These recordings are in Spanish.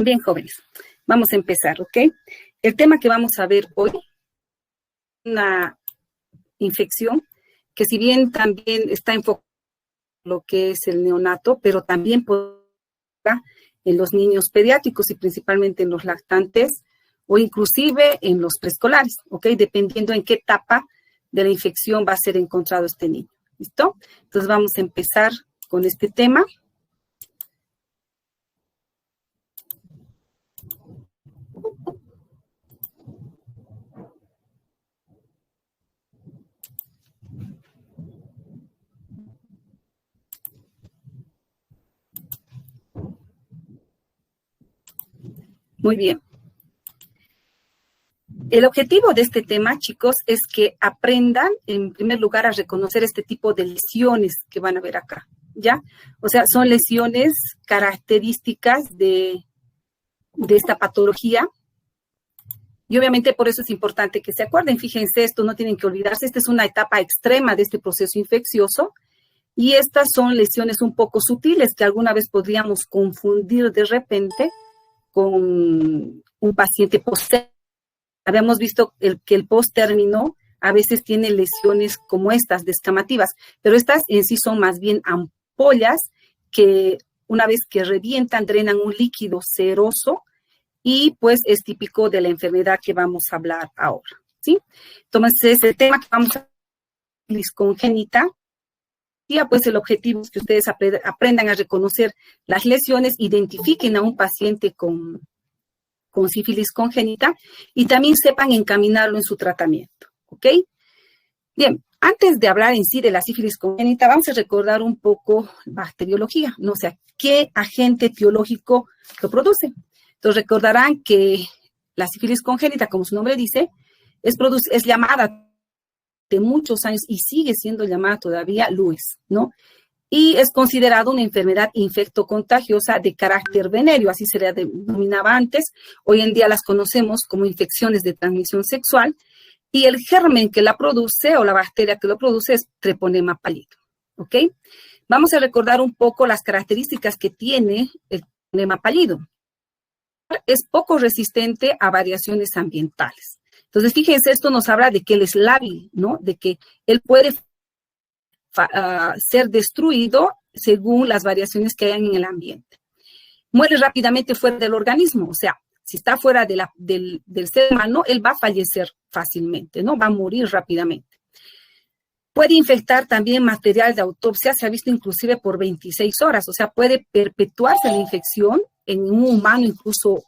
Bien, jóvenes, vamos a empezar, ¿ok? El tema que vamos a ver hoy es una infección que si bien también está enfocado en lo que es el neonato, pero también en los niños pediátricos y principalmente en los lactantes o inclusive en los preescolares, ¿ok? Dependiendo en qué etapa de la infección va a ser encontrado este niño, ¿listo? Entonces vamos a empezar con este tema. Muy bien. El objetivo de este tema, chicos, es que aprendan, en primer lugar, a reconocer este tipo de lesiones que van a ver acá, ¿ya? O sea, son lesiones características de esta patología. Y obviamente por eso es importante que se acuerden. Fíjense, esto no tienen que olvidarse. Esta es una etapa extrema de este proceso infeccioso. Y estas son lesiones un poco sutiles que alguna vez podríamos confundir de repente con un paciente posterior. Habíamos visto que el post-término a veces tiene lesiones como estas, descamativas, pero estas en sí son más bien ampollas que una vez que revientan, drenan un líquido ceroso y pues es típico de la enfermedad que vamos a hablar ahora, ¿sí? Entonces, el tema que vamos a hablar es sífilis congénita. Y pues el objetivo es que ustedes aprendan a reconocer las lesiones, identifiquen a un paciente con sífilis congénita y también sepan encaminarlo en su tratamiento, ¿ok? Bien, antes de hablar en sí de la sífilis congénita, vamos a recordar un poco bacteriología, ¿no? O sea, ¿qué agente etiológico lo produce? Entonces recordarán que la sífilis congénita, como su nombre dice, es llamada de muchos años y sigue siendo llamada todavía LUES, ¿no? Y es considerado una enfermedad infectocontagiosa de carácter venéreo, así se le denominaba antes. Hoy en día las conocemos como infecciones de transmisión sexual, y el germen que la produce o la bacteria que lo produce es Treponema pallidum, ¿ok? Vamos a recordar un poco las características que tiene el Treponema pallidum. Es poco resistente a variaciones ambientales. Entonces, fíjense, esto nos habla de que él es lábil, ¿no? De que él puede ser destruido según las variaciones que hayan en el ambiente. Muere rápidamente fuera del organismo, o sea, si está fuera del ser humano, él va a fallecer fácilmente, ¿no? Va a morir rápidamente. Puede infectar también material de autopsia, se ha visto inclusive por 26 horas, o sea, puede perpetuarse la infección en un humano incluso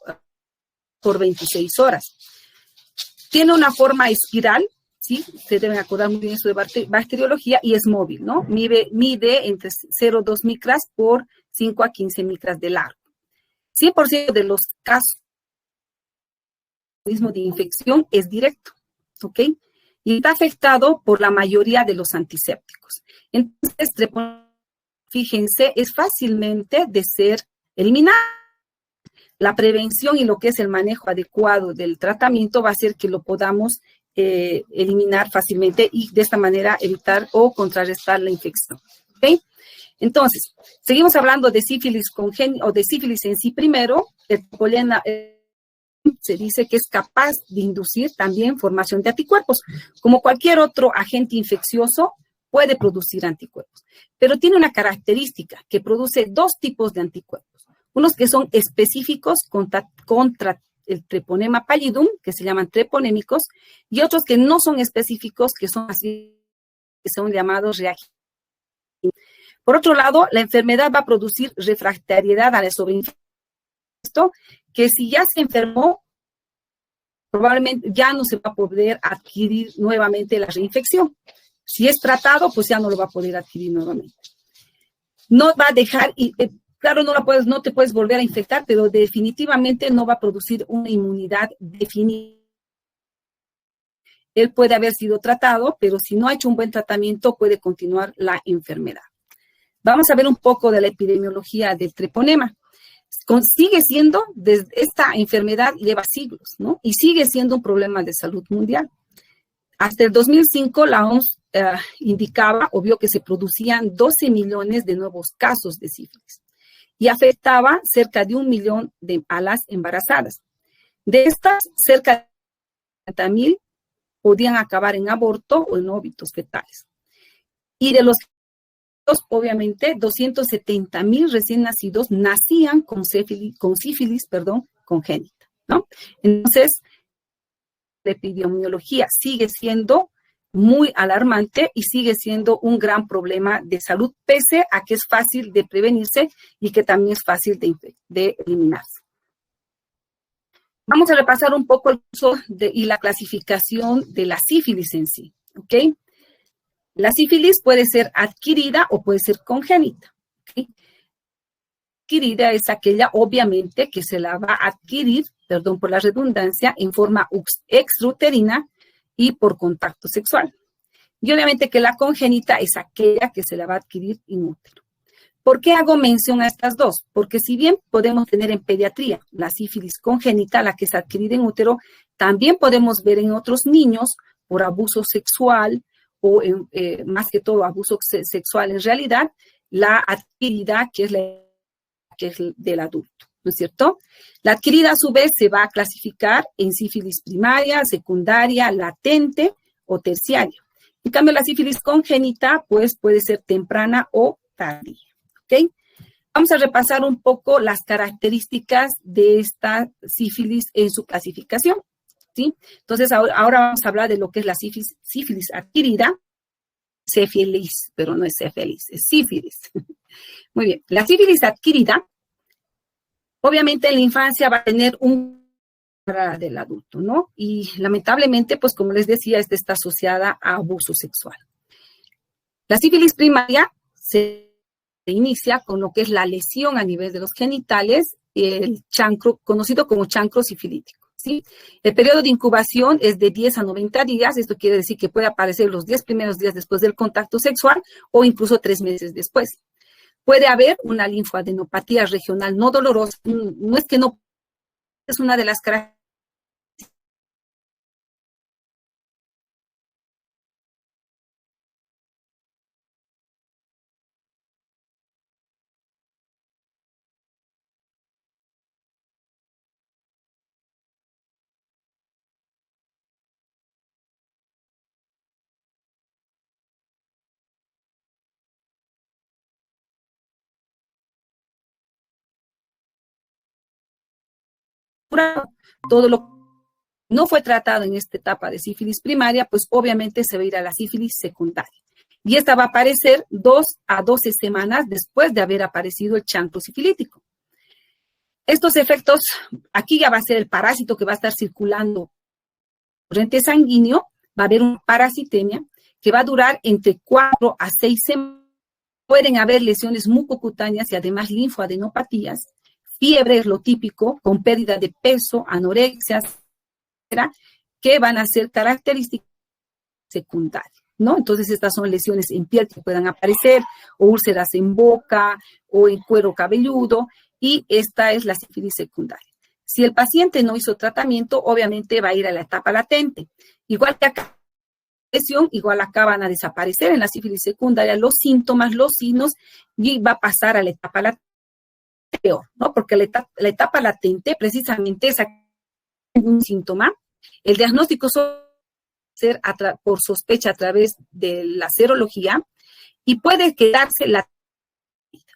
por 26 horas. Tiene una forma espiral, ¿sí? Se deben acordar muy bien eso de bacteriología, y es móvil, ¿no? Mide entre 0,2 micras por 5 a 15 micras de largo. 100% de los casos de infección es directo, ¿ok? Y está afectado por la mayoría de los antisépticos. Entonces, fíjense, es fácilmente de ser eliminado. La prevención y lo que es el manejo adecuado del tratamiento va a hacer que lo podamos eliminar fácilmente y de esta manera evitar o contrarrestar la infección. ¿Okay? Entonces, seguimos hablando de sífilis congénita o de sífilis en sí primero. El Treponema se dice que es capaz de inducir también formación de anticuerpos. Como cualquier otro agente infeccioso, puede producir anticuerpos, pero tiene una característica que produce dos tipos de anticuerpos. Unos que son específicos contra el Treponema pallidum, que se llaman treponémicos, y otros que no son específicos, que son llamados reactivos. Por otro lado, la enfermedad va a producir refractariedad a la sobreinfección, que si ya se enfermó, probablemente ya no se va a poder adquirir nuevamente la reinfección. Si es tratado, pues ya no lo va a poder adquirir nuevamente. No va a dejar... Claro, no te puedes volver a infectar, pero definitivamente no va a producir una inmunidad definitiva. Él puede haber sido tratado, pero si no ha hecho un buen tratamiento, puede continuar la enfermedad. Vamos a ver un poco de la epidemiología del treponema. Sigue siendo, esta enfermedad lleva siglos, ¿no? Y sigue siendo un problema de salud mundial. Hasta el 2005, la OMS indicaba o vio que se producían 12 millones de nuevos casos de sífilis. y afectaba cerca de 1 millón a las embarazadas. De estas, cerca de 40,000 podían acabar en aborto o en óbitos fetales. Y de los obviamente, 270,000 recién nacidos nacían con sífilis, congénita, ¿no? Entonces, la epidemiología sigue siendo muy alarmante y sigue siendo un gran problema de salud, pese a que es fácil de prevenirse y que también es fácil de eliminarse. Vamos a repasar un poco el uso y la clasificación de la sífilis en sí, ¿ok? La sífilis puede ser adquirida o puede ser congénita, ¿ok? Adquirida es aquella, obviamente, que se la va a adquirir, perdón por la redundancia, en forma extrauterina y por contacto sexual. Y obviamente que la congénita es aquella que se la va a adquirir in útero. ¿Por qué hago mención a estas dos? Porque si bien podemos tener en pediatría la sífilis congénita, la que es adquirida en útero, también podemos ver en otros niños por abuso sexual o más que todo abuso sexual en realidad, la adquirida que es del adulto, ¿no es cierto? La adquirida a su vez se va a clasificar en sífilis primaria, secundaria, latente o terciaria. En cambio, la sífilis congénita, pues, puede ser temprana o tardía, ¿ok? Vamos a repasar un poco las características de esta sífilis en su clasificación, ¿sí? Entonces, ahora vamos a hablar de lo que es la sífilis adquirida, sífilis, pero no es sífilis, es sífilis. Muy bien, la sífilis adquirida, obviamente en la infancia va a tener un del adulto, ¿no? Y lamentablemente, pues como les decía, esta está asociada a abuso sexual. La sífilis primaria se inicia con lo que es la lesión a nivel de los genitales, el chancro, conocido como chancro sifilítico, ¿sí? El periodo de incubación es de 10 a 90 días, esto quiere decir que puede aparecer los 10 primeros días después del contacto sexual o incluso 3 meses después. Puede haber una linfoadenopatía regional no dolorosa, no es que no, es una de las características. Todo lo que no fue tratado en esta etapa de sífilis primaria, pues obviamente se va a ir a la sífilis secundaria. Y esta va a aparecer 2 a 12 semanas después de haber aparecido el chancro sifilítico. Estos efectos, aquí ya va a ser el parásito que va a estar circulando corriente sanguíneo, va a haber una parasitemia que va a durar entre 4 a 6 semanas. Pueden haber lesiones mucocutáneas y además linfoadenopatías. Fiebre es lo típico, con pérdida de peso, anorexia, etcétera, que van a ser características secundarias, ¿no? Entonces, estas son lesiones en piel que puedan aparecer, o úlceras en boca, o en cuero cabelludo, y esta es la sífilis secundaria. Si el paciente no hizo tratamiento, obviamente va a ir a la etapa latente. Igual que acá, igual acá van a desaparecer en la sífilis secundaria los síntomas, los signos, y va a pasar a la etapa latente peor, ¿no? Porque la etapa latente precisamente es un síntoma. El diagnóstico suele ser por sospecha a través de la serología y puede quedarse latente,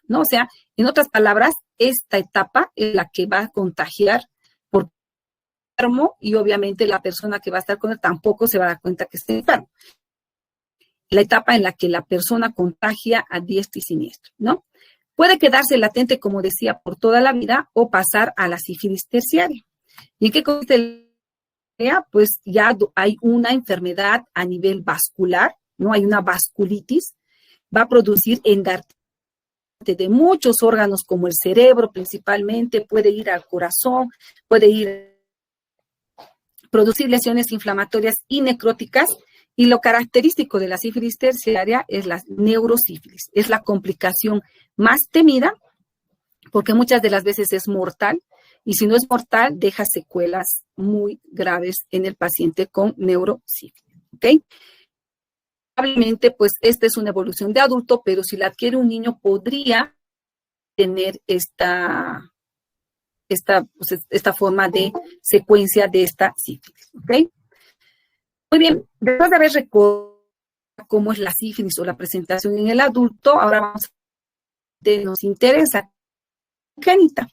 ¿no? O sea, en otras palabras, esta etapa es la que va a contagiar por enfermo y obviamente la persona que va a estar con él tampoco se va a dar cuenta que está enfermo. La etapa en la que la persona contagia a diestro y siniestro, ¿no? Puede quedarse latente, como decía, por toda la vida o pasar a la sífilis terciaria. ¿Y en qué consiste? Pues ya hay una enfermedad a nivel vascular, ¿no? Hay una vasculitis, va a producir endarteres de muchos órganos como el cerebro principalmente, puede ir al corazón, puede ir producir lesiones inflamatorias y necróticas. Y lo característico de la sífilis terciaria es la neurosífilis, es la complicación más temida porque muchas de las veces es mortal y si no es mortal deja secuelas muy graves en el paciente con neurosífilis, ¿ok? Probablemente pues esta es una evolución de adulto, pero si la adquiere un niño podría tener esta forma de secuencia de esta sífilis, ¿ok? Muy bien, después de haber recordado cómo es la sífilis o la presentación en el adulto, ahora vamos a ver, nos interesa congénita.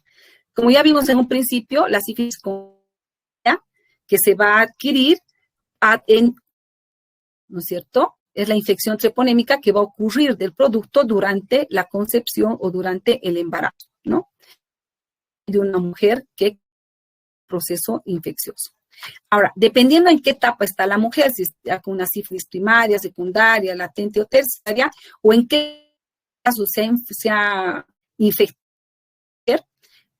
Como ya vimos en un principio, la sífilis congénita que se va a adquirir ¿no es cierto? Es la infección treponémica que va a ocurrir del producto durante la concepción o durante el embarazo, ¿no? De una mujer que proceso infeccioso. Ahora, dependiendo en qué etapa está la mujer, si está con una sífilis primaria, secundaria, latente o terciaria, o en qué caso se ha infectado,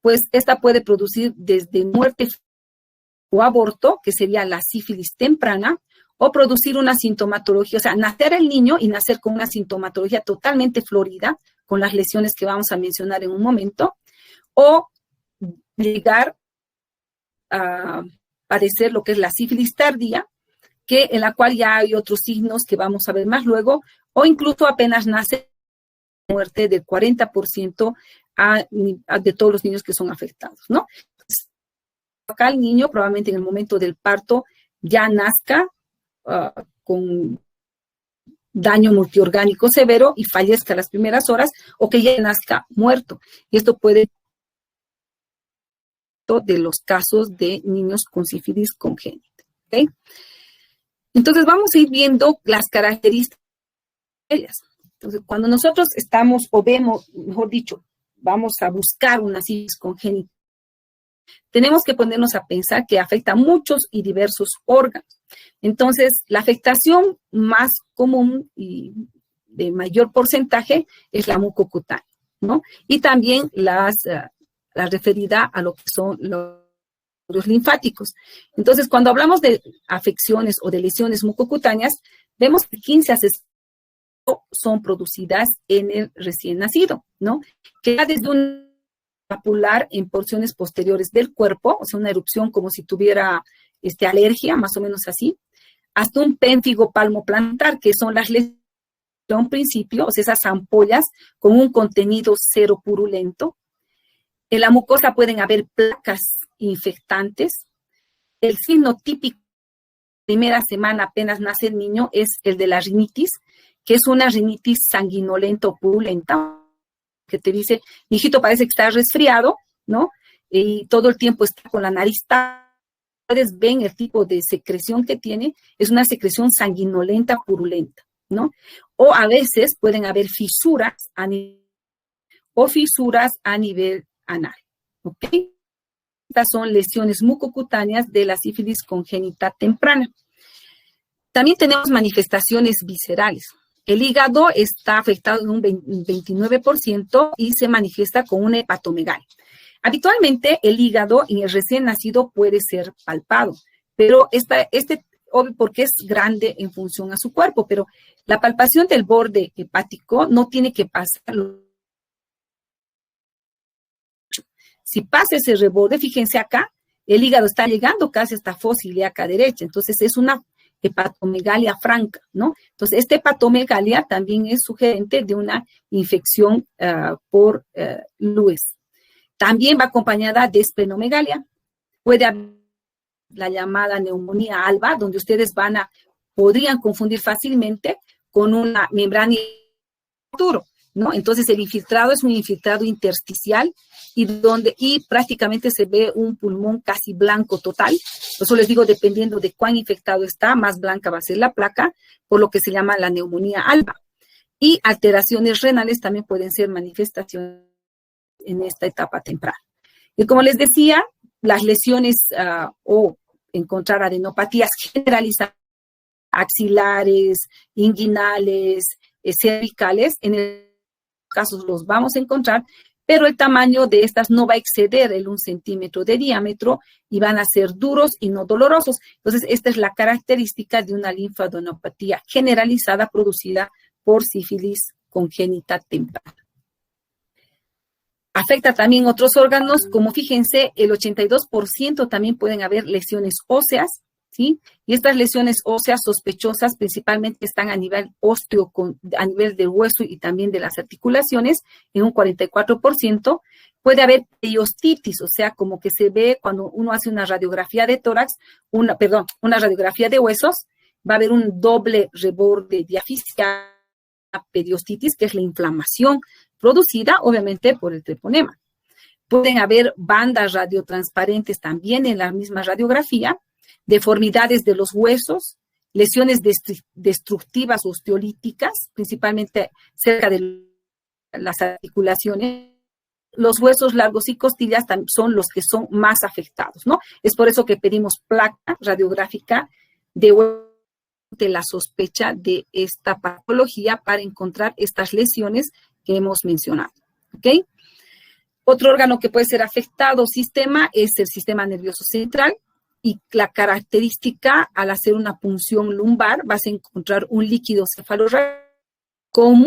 pues esta puede producir desde muerte o aborto, que sería la sífilis temprana, o producir una sintomatología, o sea, nacer el niño y nacer con una sintomatología totalmente florida, con las lesiones que vamos a mencionar en un momento, o llegar a padecer lo que es la sífilis tardía, en la cual ya hay otros signos que vamos a ver más luego, o incluso apenas nace muerte del 40% de todos los niños que son afectados, ¿no? Entonces, acá el niño probablemente en el momento del parto ya nazca con daño multiorgánico severo y fallezca las primeras horas, o que ya nazca muerto. Y esto puede de los casos de niños con sífilis congénita, ¿ok? Entonces vamos a ir viendo las características de ellas. Entonces, cuando nosotros estamos o vemos, mejor dicho, vamos a buscar una sífilis congénita, tenemos que ponernos a pensar que afecta a muchos y diversos órganos. Entonces, la afectación más común y de mayor porcentaje es la mucocutánea, ¿no? Y también la referida a lo que son los linfáticos. Entonces, cuando hablamos de afecciones o de lesiones mucocutáneas, vemos que 15 a 60 son producidas en el recién nacido, ¿no? Que va desde un papular en porciones posteriores del cuerpo, o sea, una erupción como si tuviera alergia, más o menos así, hasta un pénfigo palmoplantar, que son las lesiones a un principio, o sea, esas ampollas con un contenido cero purulento. En la mucosa pueden haber placas infectantes. El signo típico de primera semana apenas nace el niño es el de la rinitis, que es una rinitis sanguinolenta o purulenta, que te dice, mi hijito parece que está resfriado, ¿no? Y todo el tiempo está con la nariz tapada. Ustedes ven el tipo de secreción que tiene, es una secreción sanguinolenta purulenta, ¿no? O a veces pueden haber fisuras a nivel anal, ¿ok? Estas son lesiones mucocutáneas de la sífilis congénita temprana. También tenemos manifestaciones viscerales. El hígado está afectado en un 29% y se manifiesta con una hepatomegalia. Habitualmente el hígado en el recién nacido puede ser palpado, pero obvio porque es grande en función a su cuerpo, pero la palpación del borde hepático no tiene que pasar. Si pasa ese reborde, fíjense acá, el hígado está llegando casi hasta fosa ilíaca derecha, entonces es una hepatomegalia franca, ¿no? Entonces, esta hepatomegalia también es sugerente de una infección por Lewis. También va acompañada de esplenomegalia. Puede haber la llamada neumonía alba, donde ustedes podrían confundir fácilmente con una membrana duro, ¿no? Entonces, el infiltrado es un infiltrado intersticial y prácticamente se ve un pulmón casi blanco total. Por eso les digo, dependiendo de cuán infectado está, más blanca va a ser la placa, por lo que se llama la neumonía alba. Y alteraciones renales también pueden ser manifestaciones en esta etapa temprana. Y como les decía, las lesiones o encontrar adenopatías generalizadas, axilares, inguinales, cervicales, en el casos los vamos a encontrar, pero el tamaño de estas no va a exceder el 1 centímetro de diámetro y van a ser duros y no dolorosos. Entonces, esta es la característica de una linfadenopatía generalizada producida por sífilis congénita temprana. Afecta también otros órganos, como fíjense, el 82% también pueden haber lesiones óseas, ¿sí? Y estas lesiones óseas sospechosas principalmente están a nivel óseo, a nivel del hueso y también de las articulaciones, en un 44%. Puede haber periostitis, o sea, como que se ve cuando uno hace una radiografía de tórax, una radiografía de huesos, va a haber un doble reborde diafisial, periostitis, que es la inflamación producida, obviamente, por el treponema. Pueden haber bandas radiotransparentes también en la misma radiografía, deformidades de los huesos, lesiones destructivas osteolíticas, principalmente cerca de las articulaciones. Los huesos largos y costillas son los que son más afectados, ¿no? Es por eso que pedimos placa radiográfica de la sospecha de esta patología para encontrar estas lesiones que hemos mencionado, ¿ok? Otro órgano que puede ser afectado es el sistema nervioso central, y la característica al hacer una punción lumbar vas a encontrar un líquido cefalorraquídeo con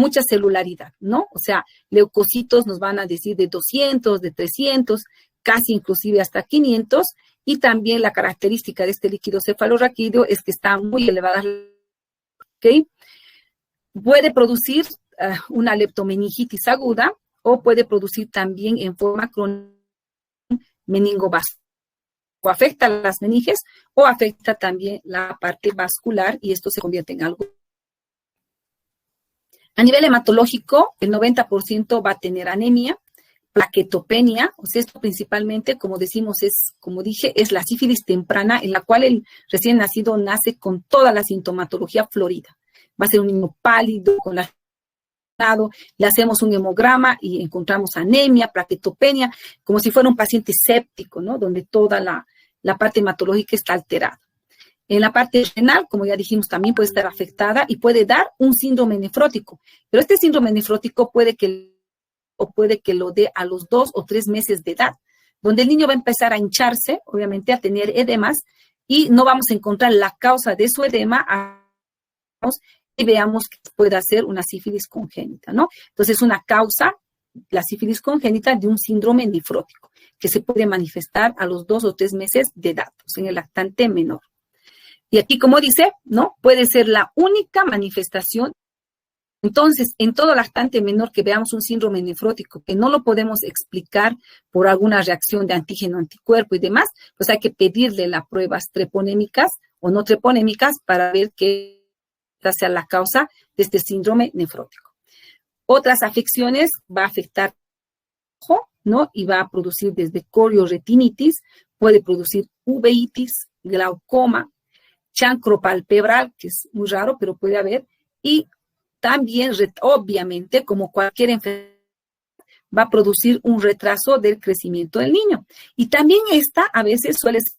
mucha celularidad, ¿no? O sea, leucocitos nos van a decir de 200, de 300, casi inclusive hasta 500, y también la característica de este líquido cefalorraquídeo es que está muy elevada, ¿ok? Puede producir una leptomeningitis aguda, o puede producir también en forma crónica meningovascular. O afecta las meninges o afecta también la parte vascular, y esto se convierte en algo. A nivel hematológico, el 90% va a tener anemia, plaquetopenia, o sea, esto principalmente, como decimos, como dije, es la sífilis temprana, en la cual el recién nacido nace con toda la sintomatología florida. Va a ser un niño pálido, con la le hacemos un hemograma y encontramos anemia, plaquetopenia, como si fuera un paciente séptico, ¿no? Donde toda la parte hematológica está alterada. En la parte renal, como ya dijimos, también puede estar afectada y puede dar un síndrome nefrótico. Pero este síndrome nefrótico puede que lo dé a los 2 o 3 meses de edad, donde el niño va a empezar a hincharse, obviamente a tener edemas, y no vamos a encontrar la causa de su edema y veamos que puede ser una sífilis congénita, ¿no? Entonces, una causa, la sífilis congénita, de un síndrome nefrótico, que se puede manifestar a los 2 o 3 meses de edad, pues en el lactante menor. Y aquí, como dice, ¿no? Puede ser la única manifestación. Entonces, en todo lactante menor que veamos un síndrome nefrótico, que no lo podemos explicar por alguna reacción de antígeno-anticuerpo y demás, pues hay que pedirle las pruebas treponémicas o no treponémicas para ver qué sea la causa de este síndrome nefrótico. Otras afecciones va a afectar el ojo, ¿no? Y va a producir desde corioretinitis, puede producir uveitis, glaucoma, chancro palpebral, que es muy raro, pero puede haber, y también, obviamente, como cualquier enfermedad, va a producir un retraso del crecimiento del niño. Y también esta a veces suele ser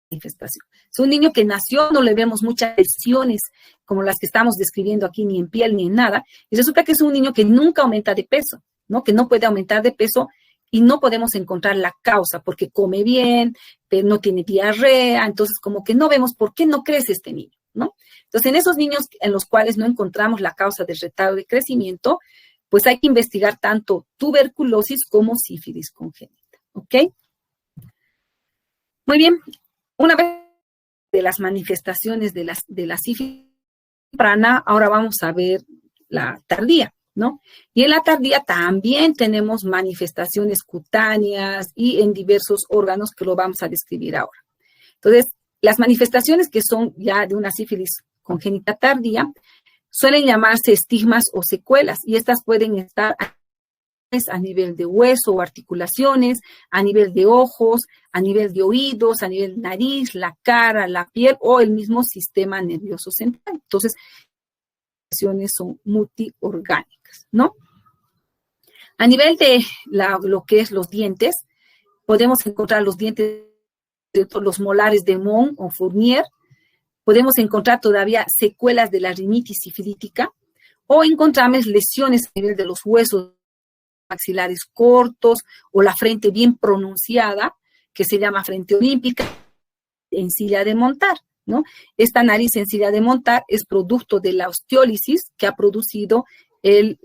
manifestación. Es un niño que nació, no le vemos muchas lesiones como las que estamos describiendo aquí, ni en piel ni en nada, y resulta que es un niño que nunca aumenta de peso, ¿no? Que no puede aumentar de peso y no podemos encontrar la causa, porque come bien, pero no tiene diarrea, entonces como que no vemos por qué no crece este niño, ¿no? Entonces, en esos niños en los cuales no encontramos la causa del retardo de crecimiento, pues hay que investigar tanto tuberculosis como sífilis congénita, ¿ok? Muy bien. Una vez de las manifestaciones de la sífilis temprana, ahora vamos a ver la tardía, ¿no? Y en la tardía también tenemos manifestaciones cutáneas y en diversos órganos que lo vamos a describir ahora. Entonces, las manifestaciones que son ya de una sífilis congénita tardía suelen llamarse estigmas o secuelas, y estas pueden estar a nivel de hueso o articulaciones, a nivel de ojos, a nivel de oídos, a nivel de nariz, la cara, la piel o el mismo sistema nervioso central. Entonces, las manifestaciones son multiorgánicas, ¿no? A nivel de lo que es los dientes, podemos encontrar los dientes, los molares de Mohn o Fournier, podemos encontrar todavía secuelas de la rinitis sifilítica, o encontramos lesiones a nivel de los huesos maxilares cortos o la frente bien pronunciada, que se llama frente olímpica, en silla de montar, ¿no? Esta nariz en silla de montar es producto de la osteólisis que ha producido el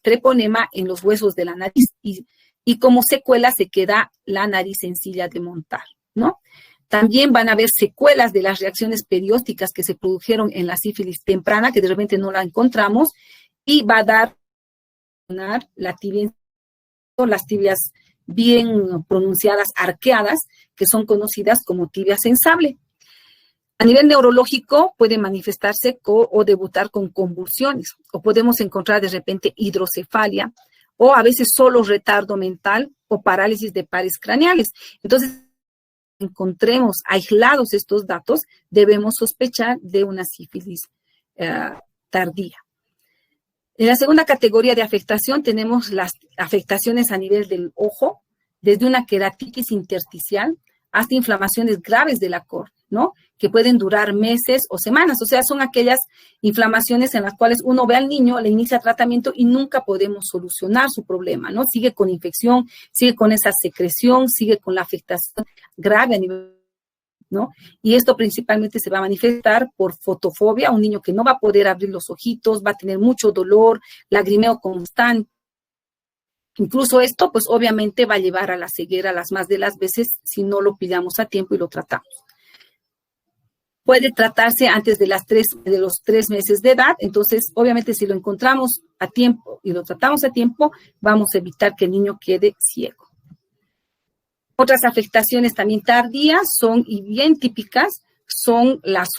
treponema en los huesos de la nariz, y como secuela se queda la nariz en silla de montar, ¿no? También van a haber secuelas de las reacciones periósticas que se produjeron en la sífilis temprana, que de repente no la encontramos, y va a dar la tibia, las tibias bien pronunciadas, arqueadas, que son conocidas como tibia sensable. A nivel neurológico puede manifestarse o debutar con convulsiones, o podemos encontrar de repente hidrocefalia, o a veces solo retardo mental o parálisis de pares craneales. Entonces, encontremos aislados estos datos, debemos sospechar de una sífilis tardía. En la segunda categoría de afectación tenemos las afectaciones a nivel del ojo, desde una queratitis intersticial hasta inflamaciones graves de la córnea, ¿no? Que pueden durar meses o semanas. O sea, son aquellas inflamaciones en las cuales uno ve al niño, le inicia tratamiento y nunca podemos solucionar su problema, ¿no? Sigue con infección, sigue con esa secreción, sigue con la afectación grave a nivel, ¿no? Y esto principalmente se va a manifestar por fotofobia, un niño que no va a poder abrir los ojitos, va a tener mucho dolor, lagrimeo constante. Incluso esto, pues obviamente va a llevar a la ceguera las más de las veces si no lo pillamos a tiempo y lo tratamos. Puede tratarse antes de los 3 meses de edad, entonces obviamente si lo encontramos a tiempo y lo tratamos a tiempo, vamos a evitar que el niño quede ciego. Otras afectaciones también tardías son, y bien típicas, son las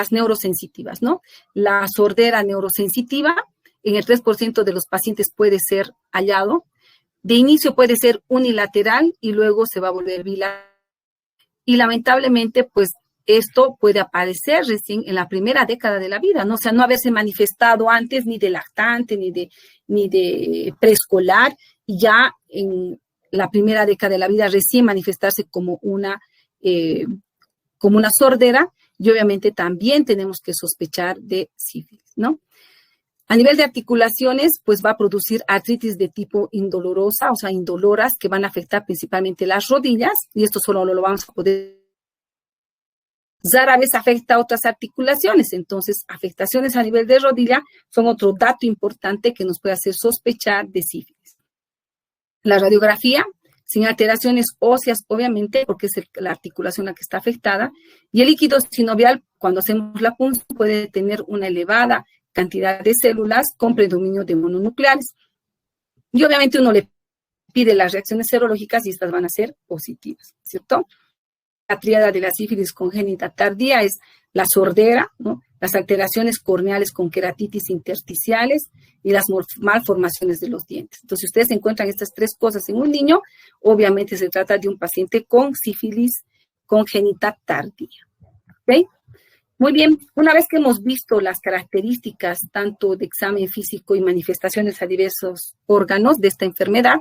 neurosensitivas, ¿no? La sordera neurosensitiva, en el 3% de los pacientes puede ser hallado. De inicio puede ser unilateral y luego se va a volver bilateral. Y lamentablemente, pues, esto puede aparecer recién en la primera década de la vida, ¿no? O sea, no haberse manifestado antes ni de lactante, ni de preescolar, y ya en la primera década de la vida recién manifestarse como una sordera, y obviamente también tenemos que sospechar de sífilis, ¿no? A nivel de articulaciones, pues va a producir artritis de tipo indolorosa, o sea, indoloras, que van a afectar principalmente las rodillas, y esto solo lo vamos a poder. Rara vez afecta a otras articulaciones, entonces afectaciones a nivel de rodilla son otro dato importante que nos puede hacer sospechar de sífilis. La radiografía, sin alteraciones óseas, obviamente, porque es la articulación la que está afectada, y el líquido sinovial, cuando hacemos la punción, puede tener una elevada cantidad de células con predominio de mononucleares. Y obviamente uno le pide las reacciones serológicas y estas van a ser positivas, ¿cierto? La tríada de la sífilis congénita tardía es la sordera, ¿no? Las alteraciones corneales con queratitis intersticiales y las malformaciones de los dientes. Entonces, si ustedes encuentran estas 3 cosas en un niño, obviamente se trata de un paciente con sífilis congénita tardía. ¿Ok? Muy bien, una vez que hemos visto las características tanto de examen físico y manifestaciones a diversos órganos de esta enfermedad,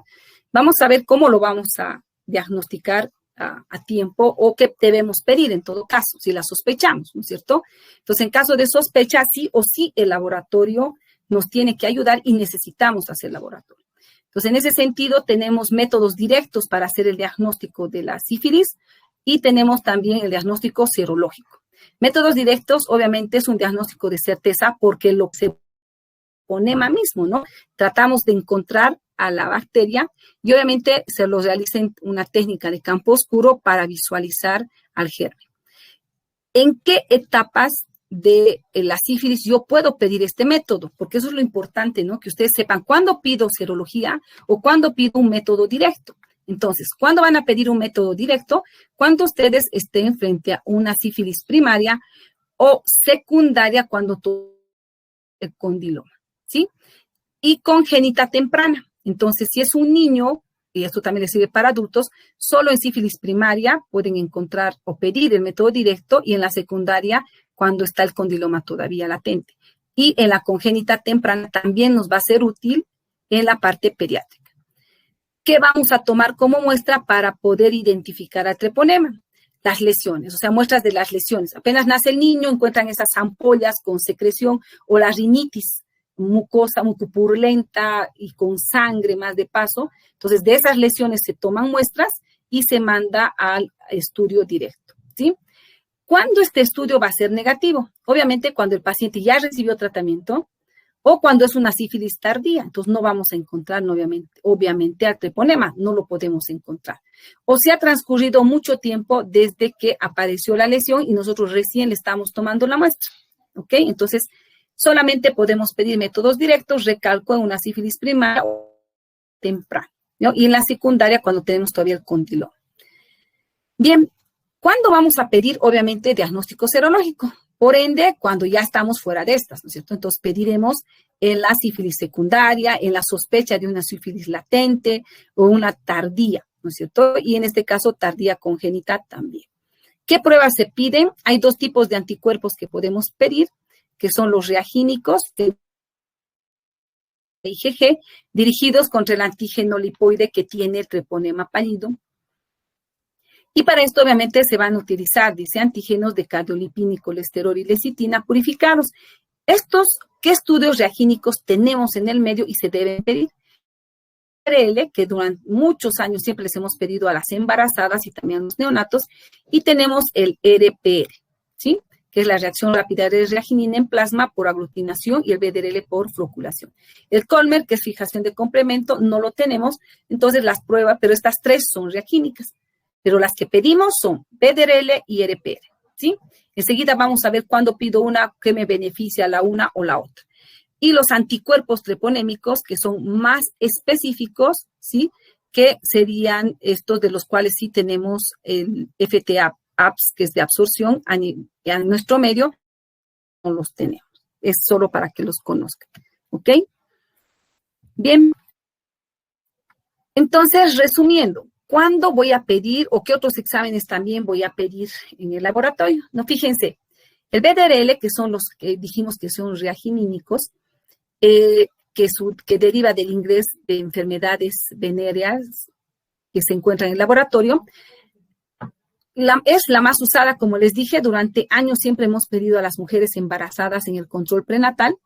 vamos a ver cómo lo vamos a diagnosticar a tiempo o qué debemos pedir en todo caso, si la sospechamos, ¿no es cierto? Entonces, en caso de sospecha, sí o sí el laboratorio nos tiene que ayudar y necesitamos hacer laboratorio. Entonces, en ese sentido, tenemos métodos directos para hacer el diagnóstico de la sífilis y tenemos también el diagnóstico serológico. Métodos directos, obviamente, es un diagnóstico de certeza porque lo que se fonema mismo, ¿no? Tratamos de encontrar a la bacteria y obviamente se lo realiza en una técnica de campo oscuro para visualizar al germen. ¿En qué etapas de la sífilis yo puedo pedir este método? Porque eso es lo importante, ¿no? Que ustedes sepan cuándo pido serología o cuándo pido un método directo. Entonces, ¿cuándo van a pedir un método directo? Cuando ustedes estén frente a una sífilis primaria o secundaria cuando todo el condiloma, ¿sí? Y congénita temprana. Entonces, si es un niño, y esto también le sirve para adultos, solo en sífilis primaria pueden encontrar o pedir el método directo y en la secundaria cuando está el condiloma todavía latente. Y en la congénita temprana también nos va a ser útil en la parte pediátrica. ¿Qué vamos a tomar como muestra para poder identificar al treponema? Las lesiones, o sea, muestras de las lesiones. Apenas nace el niño, encuentran esas ampollas con secreción o la rinitis, mucosa mucopurulenta y con sangre más de paso. Entonces, de esas lesiones se toman muestras y se manda al estudio directo, ¿sí? ¿Cuándo este estudio va a ser negativo? Obviamente, cuando el paciente ya recibió tratamiento O cuando es una sífilis tardía, entonces no vamos a encontrar, obviamente, al treponema, no lo podemos encontrar. O se ha transcurrido mucho tiempo desde que apareció la lesión y nosotros recién le estamos tomando la muestra, ¿ok? Entonces, solamente podemos pedir métodos directos, recalco, en una sífilis primaria o temprana, ¿no? Y en la secundaria cuando tenemos todavía el condiloma. Bien, ¿cuándo vamos a pedir? Obviamente, diagnóstico serológico. Por ende, cuando ya estamos fuera de estas, ¿no es cierto? Entonces, pediremos en la sífilis secundaria, en la sospecha de una sífilis latente o una tardía, ¿no es cierto? Y en este caso, tardía congénita también. ¿Qué pruebas se piden? Hay dos tipos de anticuerpos que podemos pedir, que son los reagínicos, IgG, dirigidos contra el antígeno lipoide que tiene el treponema pálido. Y para esto, obviamente, se van a utilizar, dice, antígenos de cardiolipina, colesterol y lecitina purificados. ¿Qué estudios reagínicos tenemos en el medio y se deben pedir? BDRL, que durante muchos años siempre les hemos pedido a las embarazadas y también a los neonatos, y tenemos el RPR, ¿sí? Que es la reacción rápida de reaginina en plasma por aglutinación y el BDRL por floculación. El Colmer, que es fijación de complemento, no lo tenemos, entonces las pruebas, pero estas tres son reagínicas. Pero las que pedimos son BDRL y RPR, ¿sí? Enseguida vamos a ver cuándo pido una que me beneficia la una o la otra. Y los anticuerpos treponémicos, que son más específicos, ¿sí? Que serían estos de los cuales sí tenemos el FTA-APS, que es de absorción a nuestro medio, no los tenemos. Es solo para que los conozcan, ¿ok? Bien. Entonces, resumiendo, ¿cuándo voy a pedir o qué otros exámenes también voy a pedir en el laboratorio? No, fíjense, el BDRL, que son los que dijimos que son reaginínicos, que deriva del ingreso de enfermedades venéreas que se encuentran en el laboratorio, es la más usada, como les dije, durante años siempre hemos pedido a las mujeres embarazadas en el control prenatal.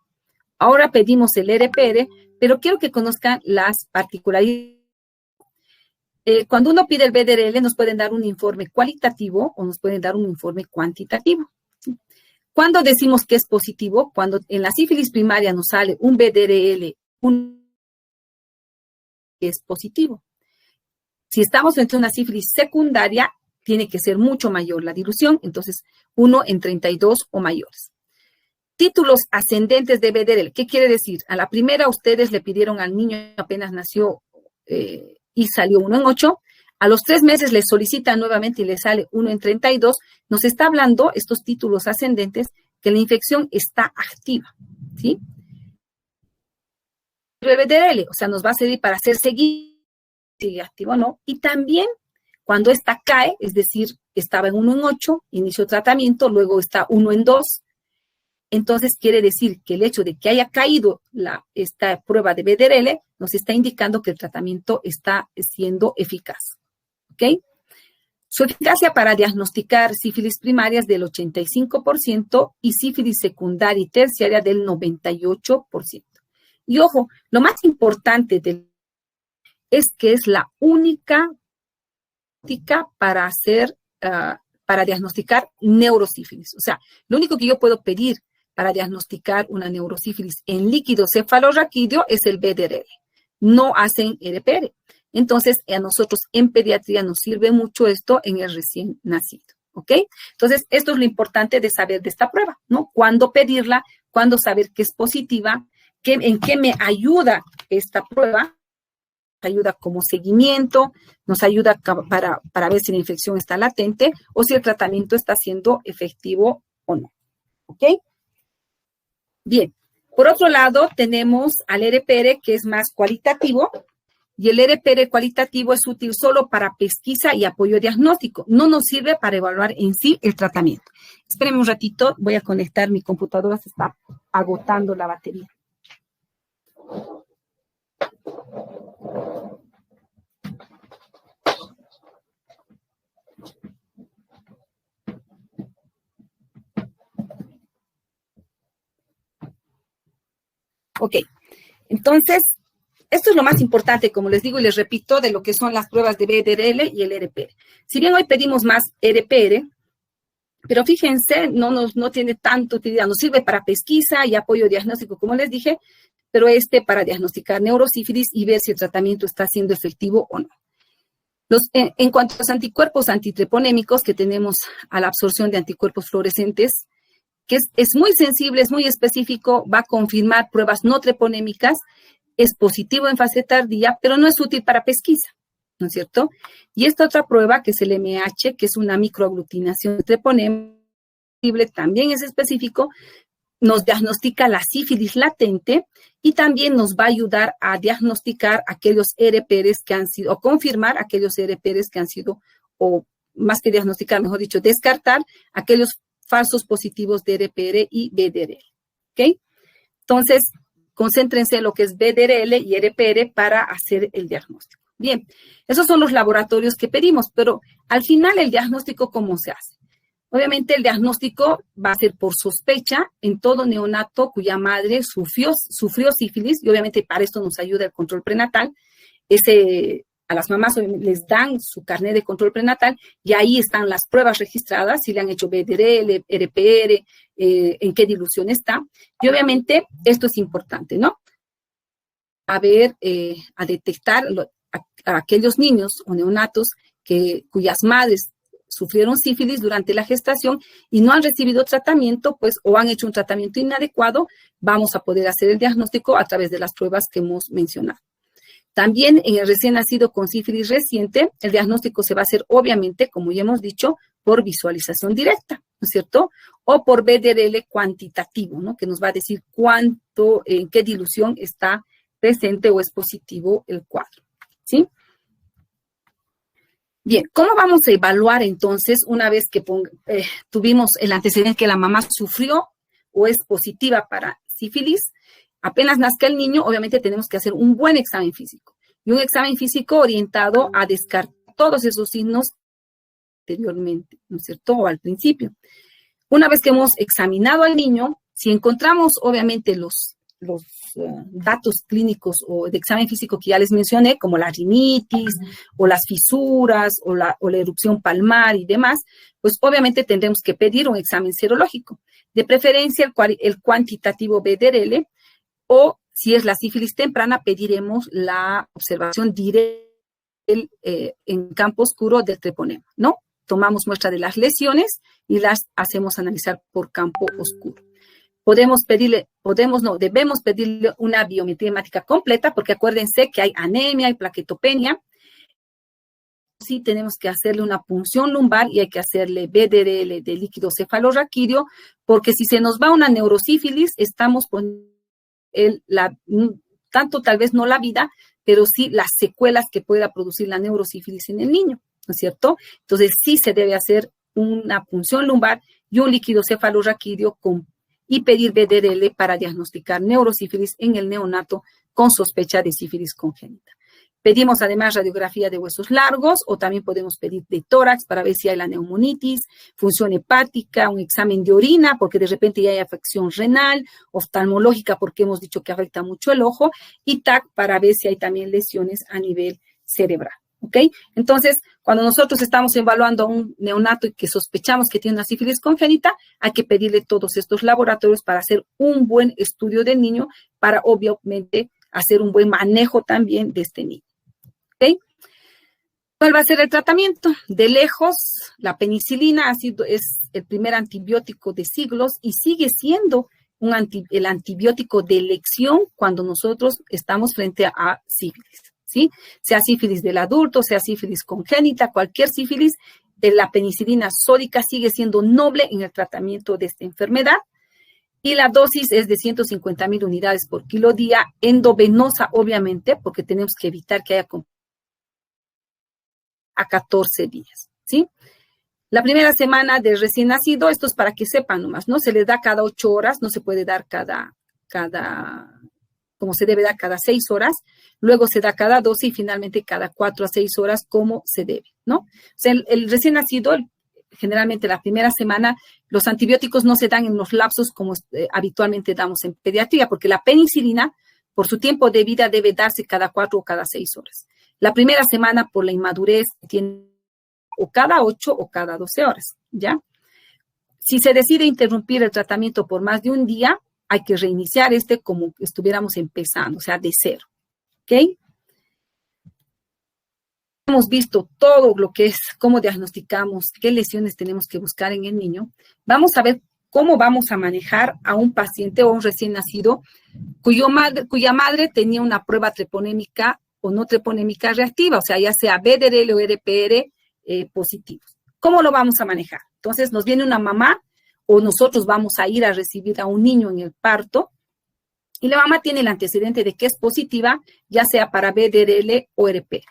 Ahora pedimos el RPR, pero quiero que conozcan las particularidades. Cuando uno pide el BDRL, nos pueden dar un informe cualitativo o nos pueden dar un informe cuantitativo. ¿Cuándo decimos que es positivo? Cuando en la sífilis primaria nos sale un BDRL, que es positivo. Si estamos frente a una sífilis secundaria, tiene que ser mucho mayor la dilución, entonces 1 en 32 o mayores. Títulos ascendentes de BDRL, ¿qué quiere decir? A la primera ustedes le pidieron al niño apenas nació y salió 1 en 8, a los 3 meses le solicitan nuevamente y le sale 1 en 32, nos está hablando estos títulos ascendentes que la infección está activa, ¿sí? El BDRL, o sea, nos va a servir para hacer seguir, sigue activo o no, y también cuando esta cae, es decir, estaba en 1 en 8, inició tratamiento, luego está 1 en 2, entonces quiere decir que el hecho de que haya caído esta prueba de BDRL nos está indicando que el tratamiento está siendo eficaz. ¿Ok? Su eficacia para diagnosticar sífilis primaria es del 85% y sífilis secundaria y terciaria del 98%. Y ojo, lo más importante es que es la única para diagnosticar neurosífilis. O sea, lo único que yo puedo pedir para diagnosticar una neurosífilis en líquido cefalorraquídeo es el BDRL. No hacen RPR. Entonces, a nosotros en pediatría nos sirve mucho esto en el recién nacido, ¿ok? Entonces, esto es lo importante de saber de esta prueba, ¿no? Cuándo pedirla, cuándo saber que es positiva, en qué me ayuda esta prueba. Nos ayuda como seguimiento, nos ayuda para ver si la infección está latente o si el tratamiento está siendo efectivo o no, ¿ok? Bien, por otro lado tenemos al RPR que es más cualitativo y el RPR cualitativo es útil solo para pesquisa y apoyo diagnóstico, no nos sirve para evaluar en sí el tratamiento. Espérenme un ratito, voy a conectar mi computadora, se está agotando la batería. Ok, entonces, esto es lo más importante, como les digo y les repito, de lo que son las pruebas de BDRL y el RPR. Si bien hoy pedimos más RPR, Pero fíjense, no tiene tanta utilidad, nos sirve para pesquisa y apoyo diagnóstico, como les dije, pero para diagnosticar neurosífilis y ver si el tratamiento está siendo efectivo o no. En cuanto a los anticuerpos antitreponémicos, que tenemos a la absorción de anticuerpos fluorescentes, que es muy sensible, es muy específico, va a confirmar pruebas no treponémicas, es positivo en fase tardía, pero no es útil para pesquisa, ¿no es cierto? Y esta otra prueba, que es el MH, que es una microaglutinación treponémica, también es específico, nos diagnostica la sífilis latente y también nos va a ayudar a diagnosticar aquellos RPRs que han sido, o confirmar aquellos RPRs que han sido, o más que diagnosticar, mejor dicho, descartar aquellos falsos positivos de RPR y BDRL, ¿ok? Entonces, concéntrense en lo que es BDRL y RPR para hacer el diagnóstico. Bien, esos son los laboratorios que pedimos, pero al final el diagnóstico, ¿cómo se hace? Obviamente el diagnóstico va a ser por sospecha en todo neonato cuya madre sufrió sífilis, y obviamente para esto nos ayuda el control prenatal. A las mamás les dan su carnet de control prenatal y ahí están las pruebas registradas, si le han hecho BDRL, RPR, en qué dilución está. Y obviamente esto es importante, ¿no? A detectar a aquellos niños o neonatos cuyas madres sufrieron sífilis durante la gestación y no han recibido tratamiento, pues, o han hecho un tratamiento inadecuado, vamos a poder hacer el diagnóstico a través de las pruebas que hemos mencionado. También en el recién nacido con sífilis reciente, el diagnóstico se va a hacer, obviamente, como ya hemos dicho, por visualización directa, ¿no es cierto? O por BDRL cuantitativo, ¿no? Que nos va a decir en qué dilución está presente o es positivo el cuadro, ¿sí? Bien, ¿cómo vamos a evaluar entonces una vez que tuvimos el antecedente que la mamá sufrió o es positiva para sífilis? Apenas nazca el niño, obviamente tenemos que hacer un buen examen físico y un examen físico orientado a descartar todos esos signos anteriormente, ¿no es cierto? O al principio. Una vez que hemos examinado al niño, si encontramos obviamente los datos clínicos o de examen físico que ya les mencioné, como la rinitis o las fisuras o la erupción palmar y demás, pues obviamente tendremos que pedir un examen serológico. De preferencia el cuantitativo BDRL, o si es la sífilis temprana, pediremos la observación directa en campo oscuro del treponema, ¿no? Tomamos muestra de las lesiones y las hacemos analizar por campo oscuro. Debemos pedirle una biometría hemática completa, porque acuérdense que hay anemia, hay plaquetopenia. Sí tenemos que hacerle una punción lumbar y hay que hacerle BDRL de líquido cefalorraquídeo, porque si se nos va una neurosífilis, estamos poniendo tanto tal vez no la vida, pero sí las secuelas que pueda producir la neurosífilis en el niño, ¿no es cierto? Entonces sí se debe hacer una punción lumbar y un líquido cefalorraquídeo y pedir BDRL para diagnosticar neurosífilis en el neonato con sospecha de sífilis congénita. Pedimos además radiografía de huesos largos o también podemos pedir de tórax para ver si hay la neumonitis, función hepática, un examen de orina porque de repente ya hay afección renal, oftalmológica porque hemos dicho que afecta mucho el ojo y TAC para ver si hay también lesiones a nivel cerebral. ¿Ok? Entonces, cuando nosotros estamos evaluando a un neonato y que sospechamos que tiene una sífilis congénita, hay que pedirle todos estos laboratorios para hacer un buen estudio del niño, para obviamente hacer un buen manejo también de este niño. ¿Ok? ¿Cuál va a ser el tratamiento? De lejos, la penicilina es el primer antibiótico de siglos y sigue siendo el antibiótico de elección cuando nosotros estamos frente a sífilis. ¿Sí? Sea sífilis del adulto, sea sífilis congénita, cualquier sífilis, la penicilina sódica sigue siendo noble en el tratamiento de esta enfermedad y la dosis es de 150,000 unidades por kilo día, endovenosa obviamente, porque tenemos que evitar que haya a 14 días, ¿sí? La primera semana de recién nacido, esto es para que sepan nomás, ¿no? Se le da cada 8 horas, no se puede dar como se debe dar cada 6 horas, luego se da cada 12 y finalmente cada 4 a 6 horas como se debe, ¿no? O sea, el recién nacido, generalmente la primera semana, los antibióticos no se dan en los lapsos como habitualmente damos en pediatría, porque la penicilina, por su tiempo de vida, debe darse cada 4 o cada 6 horas. La primera semana, por la inmadurez, tiene o cada 8 o cada 12 horas, ¿ya? Si se decide interrumpir el tratamiento por más de un día, hay que reiniciar como que estuviéramos empezando, o sea, de cero. ¿Ok? Hemos visto todo lo que es cómo diagnosticamos, qué lesiones tenemos que buscar en el niño. Vamos a ver cómo vamos a manejar a un paciente o un recién nacido cuya madre tenía una prueba treponémica o no treponémica reactiva, o sea, ya sea BDRL o RPR positivos. ¿Cómo lo vamos a manejar? Entonces, nos viene una mamá o nosotros vamos a ir a recibir a un niño en el parto y la mamá tiene el antecedente de que es positiva, ya sea para BDRL o RPR.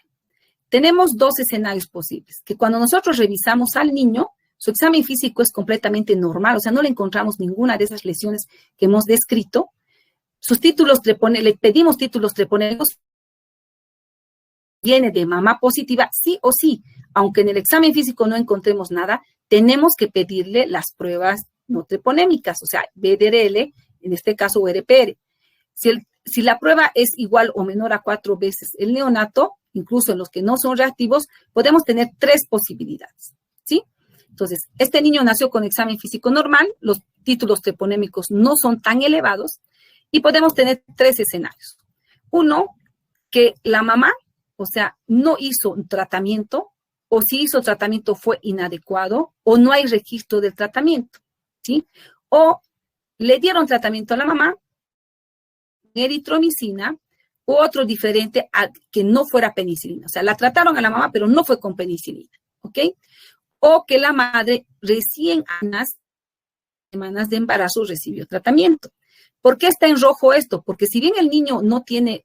Tenemos dos escenarios posibles, que cuando nosotros revisamos al niño, su examen físico es completamente normal, o sea, no le encontramos ninguna de esas lesiones que hemos descrito. Sus títulos le pedimos títulos treponémicos, viene de mamá positiva, sí o sí, aunque en el examen físico no encontremos nada, tenemos que pedirle las pruebas no treponémicas, o sea, BDRL, en este caso, o RPR. Si la prueba es igual o menor a 4 veces el neonato, incluso en los que no son reactivos, podemos tener 3 posibilidades, ¿sí? Entonces, este niño nació con examen físico normal, los títulos treponémicos no son tan elevados y podemos tener 3 escenarios. Uno, que la mamá, o sea, no hizo un tratamiento, o si hizo tratamiento fue inadecuado, o no hay registro del tratamiento, ¿sí? O le dieron tratamiento a la mamá, eritromicina, u otro diferente a que no fuera penicilina. O sea, la trataron a la mamá, pero no fue con penicilina, ¿ok? O que la madre recién a unas semanas de embarazo recibió tratamiento. ¿Por qué está en rojo esto? Porque si bien el niño no tiene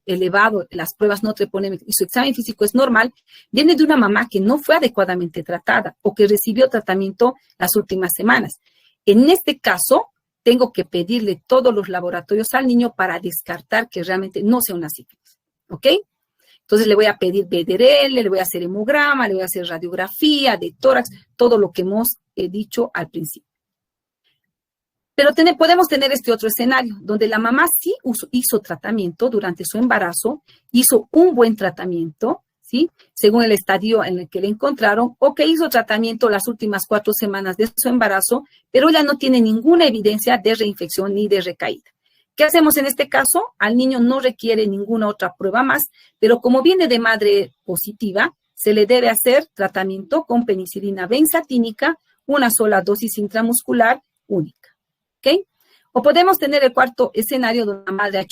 elevado las pruebas no treponémicas y su examen físico es normal, viene de una mamá que no fue adecuadamente tratada o que recibió tratamiento las últimas semanas. En este caso, tengo que pedirle todos los laboratorios al niño para descartar que realmente no sea una sífilis, ¿ok? Entonces le voy a pedir BDRL, le voy a hacer hemograma, le voy a hacer radiografía de tórax, todo lo que hemos dicho al principio. Pero podemos tener este otro escenario, donde la mamá sí hizo tratamiento durante su embarazo, hizo un buen tratamiento, ¿sí? Según el estadio en el que le encontraron, o que hizo tratamiento las últimas 4 semanas de su embarazo, pero ella no tiene ninguna evidencia de reinfección ni de recaída. ¿Qué hacemos en este caso? Al niño no requiere ninguna otra prueba más, pero como viene de madre positiva, se le debe hacer tratamiento con penicilina benzatínica, una sola dosis intramuscular única. ¿Ok? O podemos tener el cuarto escenario donde la madre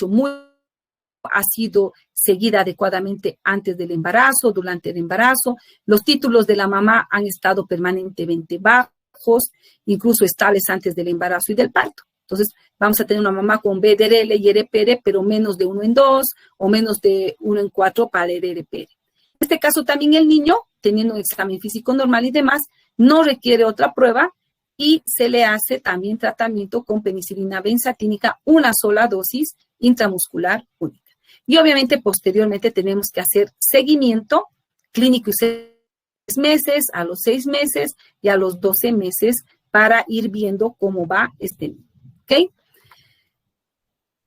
ha sido seguida adecuadamente antes del embarazo, durante el embarazo. Los títulos de la mamá han estado permanentemente bajos, incluso estables antes del embarazo y del parto. Entonces, vamos a tener una mamá con BDRL y RPR, pero menos de 1 en 2 o menos de 1 en 4 para el RPR. En este caso, también el niño, teniendo un examen físico normal y demás, no requiere otra prueba y se le hace también tratamiento con penicilina benzatínica, una sola dosis intramuscular única. Y obviamente, posteriormente, tenemos que hacer seguimiento clínico y 6 meses, a los 6 meses y a los 12 meses para ir viendo cómo va este niño. ¿Ok?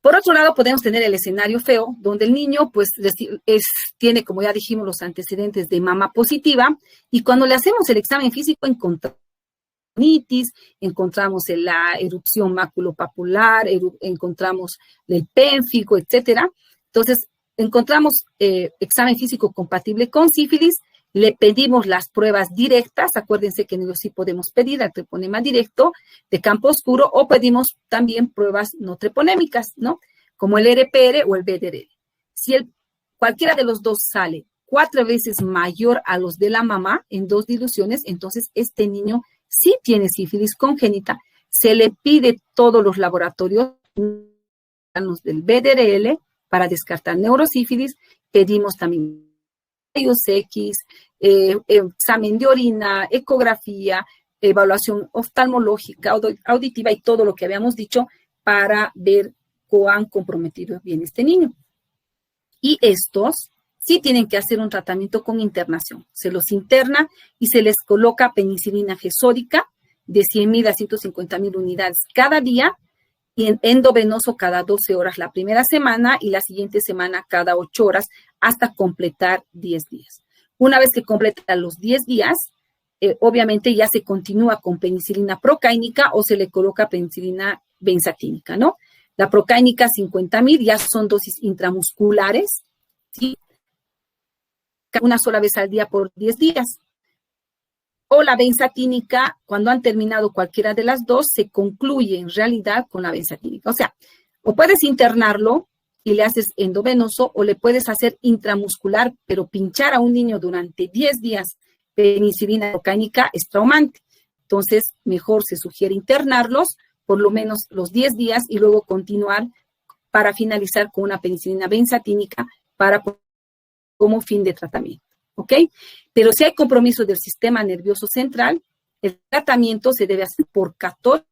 Por otro lado, podemos tener el escenario feo, donde el niño, pues, tiene, como ya dijimos, los antecedentes de mama positiva, y cuando le hacemos el examen físico, encontramos la erupción maculopapular, encontramos el pénfico, etcétera. Entonces, encontramos examen físico compatible con sífilis, le pedimos las pruebas directas, acuérdense que en ellos sí podemos pedir el treponema directo de campo oscuro, o pedimos también pruebas no treponémicas, ¿no? Como el RPR o el BDRL. Si cualquiera de los dos sale 4 veces mayor a los de la mamá en 2 diluciones, entonces este niño sí tiene sífilis congénita, se le pide todos los laboratorios del BDRL para descartar neurosífilis, pedimos también rayos X, examen de orina, ecografía, evaluación oftalmológica, auditiva y todo lo que habíamos dicho para ver cuán comprometido viene este niño. Y estos sí tienen que hacer un tratamiento con internación. Se los interna y se les coloca penicilina gesódica de 100,000 a 150,000 unidades cada día y en endovenoso cada 12 horas la primera semana y la siguiente semana cada 8 horas hasta completar 10 días. Una vez que completa los 10 días, obviamente ya se continúa con penicilina procáinica o se le coloca penicilina benzatínica, ¿no? La procáinica 50.000 ya son dosis intramusculares, ¿sí? Una sola vez al día por 10 días. O la benzatínica, cuando han terminado cualquiera de las dos, se concluye en realidad con la benzatínica. O sea, o puedes internarlo y le haces endovenoso o le puedes hacer intramuscular, pero pinchar a un niño durante 10 días penicilina procáinica es traumante. Entonces, mejor se sugiere internarlos por lo menos los 10 días y luego continuar para finalizar con una penicilina benzatínica como fin de tratamiento. ¿Ok? Pero si hay compromiso del sistema nervioso central, el tratamiento se debe hacer por 14,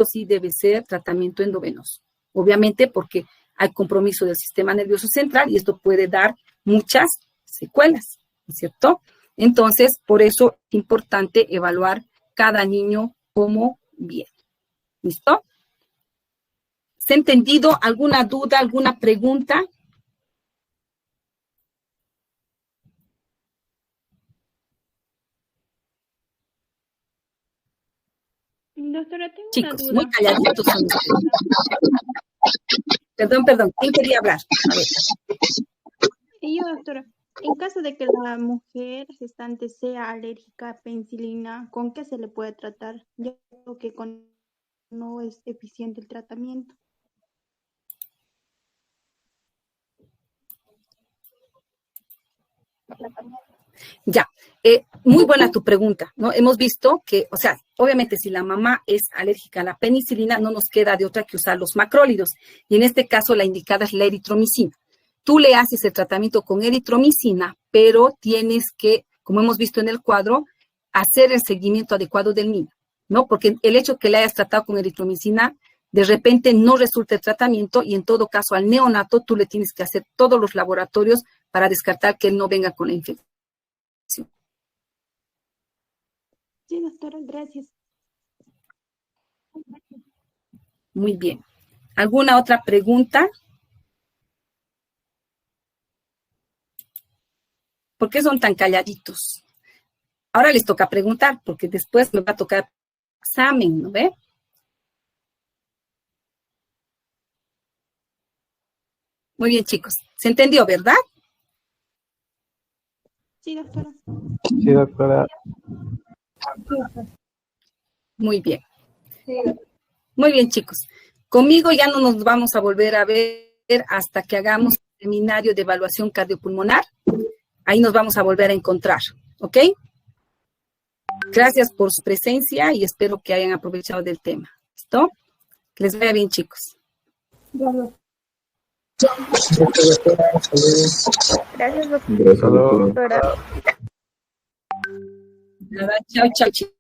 sí debe ser tratamiento endovenoso. Obviamente porque hay compromiso del sistema nervioso central y esto puede dar muchas secuelas, ¿no es cierto? Entonces, por eso es importante evaluar cada niño como bien. ¿Listo? ¿Se ha entendido? ¿Alguna duda, alguna pregunta? Doctora, tengo una Chicos, duda. muy calladitos son ustedes. Perdón, ¿quién quería hablar? A ver. Y yo, doctora, en caso de que la mujer gestante sea alérgica a penicilina, ¿con qué se le puede tratar? Ya creo que no es eficiente el tratamiento. Ya, muy buena tu pregunta, ¿no? Hemos visto que, o sea, obviamente si la mamá es alérgica a la penicilina, no nos queda de otra que usar los macrólidos. Y en este caso la indicada es la eritromicina. Tú le haces el tratamiento con eritromicina, pero tienes que, como hemos visto en el cuadro, hacer el seguimiento adecuado del niño, ¿no? Porque el hecho que le hayas tratado con eritromicina, de repente no resulta el tratamiento y en todo caso al neonato tú le tienes que hacer todos los laboratorios para descartar que él no venga con la infección. Sí, doctora, gracias. Muy bien. ¿Alguna otra pregunta? ¿Por qué son tan calladitos? Ahora les toca preguntar, porque después me va a tocar examen, ¿no ve? Muy bien, chicos. ¿Se entendió, verdad? Sí, doctora. Sí, doctora. Muy bien. Muy bien, chicos. Conmigo ya no nos vamos a volver a ver hasta que hagamos el seminario de evaluación cardiopulmonar. Ahí nos vamos a volver a encontrar, ¿ok? Gracias por su presencia y espero que hayan aprovechado del tema. ¿Listo? Que les vaya bien, chicos. Gracias, Doctora. Nada, chao, chao, chicos.